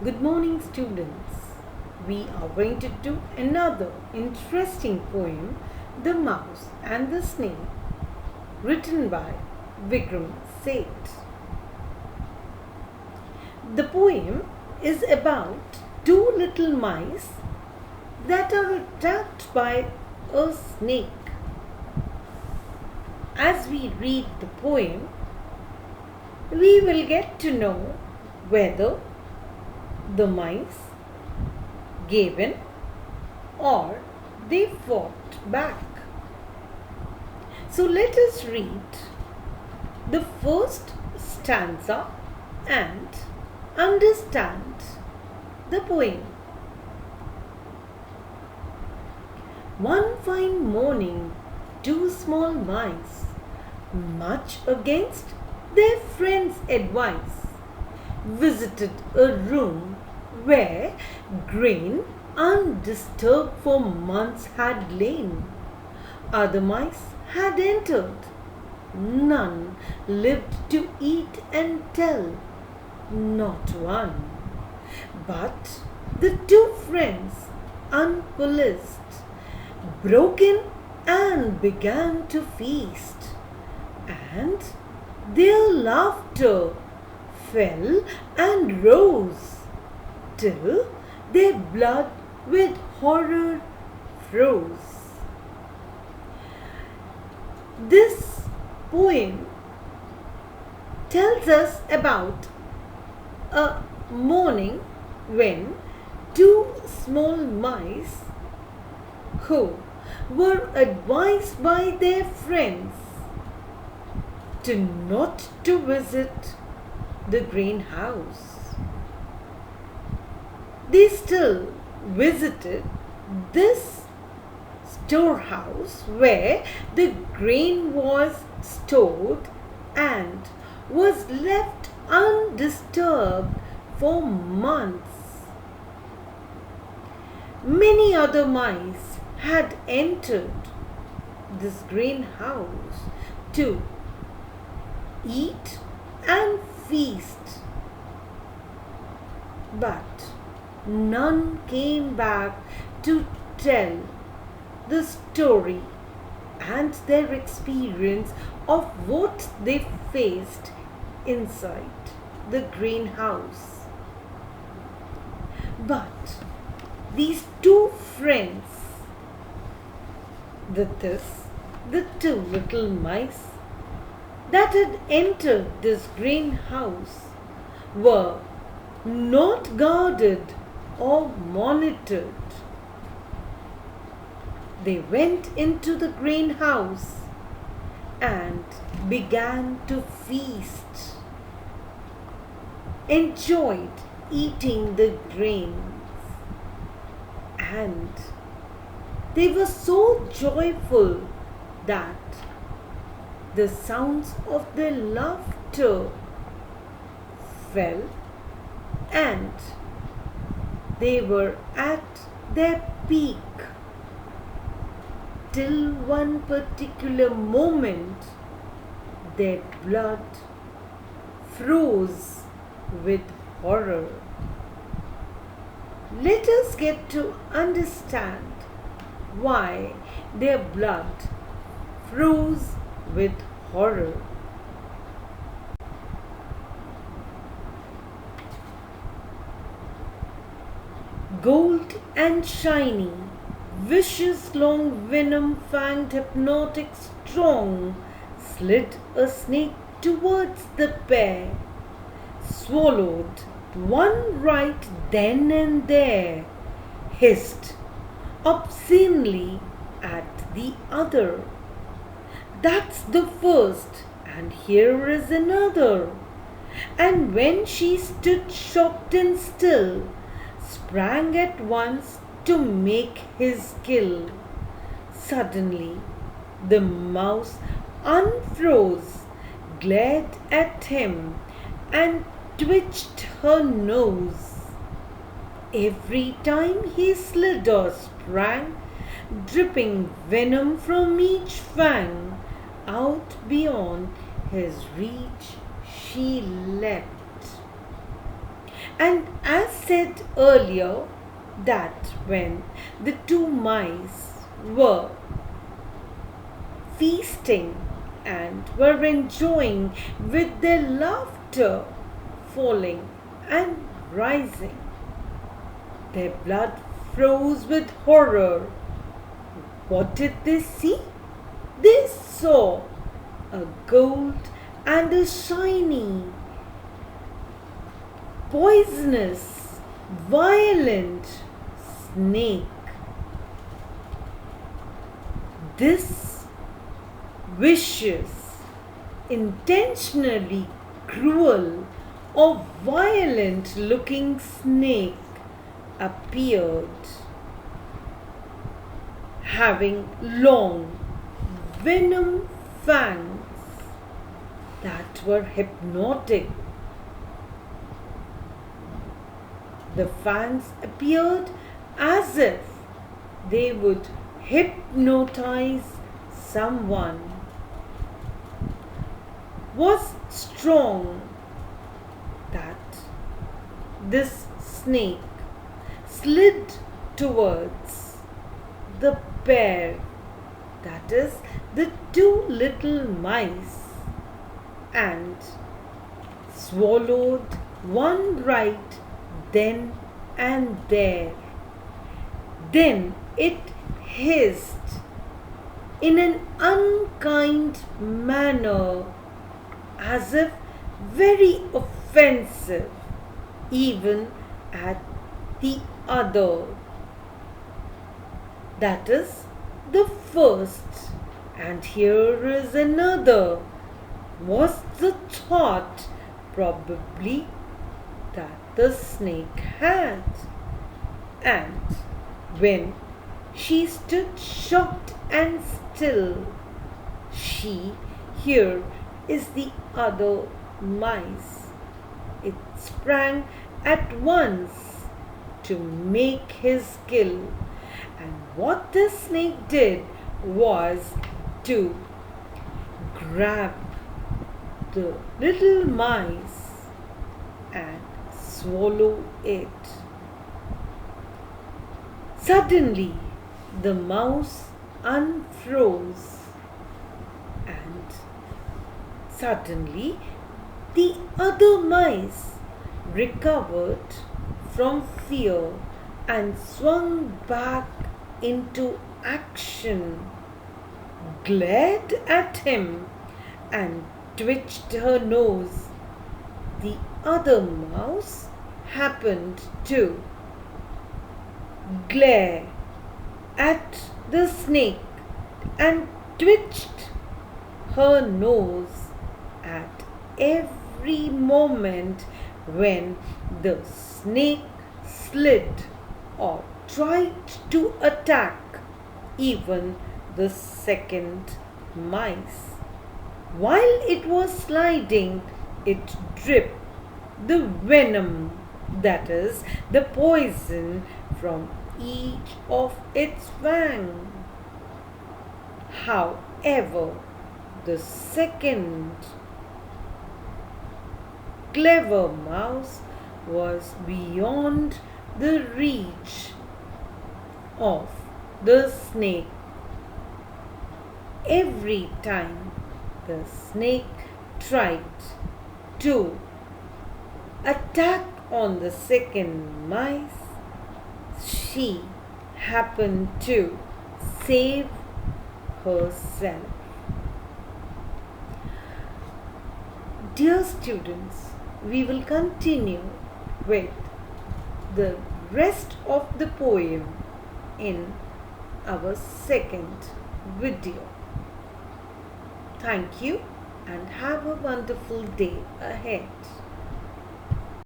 Good morning, students. We are going to do another interesting poem, The Mouse and the Snake, written by Vikram Seth. The poem is about two little mice that are attacked by a snake. As we read the poem, we will get to know whether the mice gave in or they fought back. So let us read the first stanza and understand the poem. One fine morning, two small mice, much against their friend's advice, visited a room where grain undisturbed for months had lain. Other mice had entered. None lived to eat and tell, not one. But the two friends, unpoliced, broke in and began to feast. And their laughter fell and rose till their blood with horror froze. This poem tells us about a morning when two small mice who were advised by their friends to not to visit the greenhouse. They still visited this storehouse where the grain was stored and was left undisturbed for months. Many other mice had entered this greenhouse to eat and feast, but none came back to tell the story and their experience of what they faced inside the greenhouse. But these two friends, the two little mice that had entered this greenhouse, were not guarded or monitored. They went into the greenhouse and began to feast, enjoyed eating the grains, and they were so joyful that the sounds of their laughter fell and they were at their peak till one particular moment their blood froze with horror. Let us get to understand why their blood froze with horror. Gold and shiny, vicious long venom-fanged hypnotic strong, slid a snake towards the pair, swallowed one right then and there, hissed obscenely at the other. That's the first, and here is another. And when she stood shocked and still, sprang at once to make his kill. Suddenly, the mouse unfroze, glared at him, and twitched her nose. Every time he slid or sprang, dripping venom from each fang, out beyond his reach she leapt. And as said earlier, that when the two mice were feasting and were enjoying with their laughter falling and rising, their blood froze with horror. What did they see? They saw a gold and a shiny, poisonous, violent snake. This vicious, intentionally cruel or violent looking snake appeared, having long venom fangs that were hypnotic. The fangs appeared as if they would hypnotize someone. Was strong that this snake slid towards the pair, that is, the two little mice, and swallowed one right then and there. Then it hissed in an unkind manner, as if very offensive even at the other. That is the first, and here is another, was the thought probably that the snake had. And when she stood shocked and still, here is the other mice. It sprang at once to make his kill. And what the snake did was to grab the little mice and swallow it. Suddenly, the mouse unfroze, and suddenly the other mice recovered from fear and swung back into action, glared at him and twitched her nose. The other mouse happened to glare at the snake and twitched her nose at every moment when the snake slid or tried to attack even the second mice. While it was sliding, it dripped the venom, that is, the poison, from each of its fangs. However, the second clever mouse was beyond the reach of the snake. Every time the snake tried to attack on the second mice, she happened to save herself. Dear students, we will continue with the rest of the poem in our second video. Thank you and have a wonderful day ahead.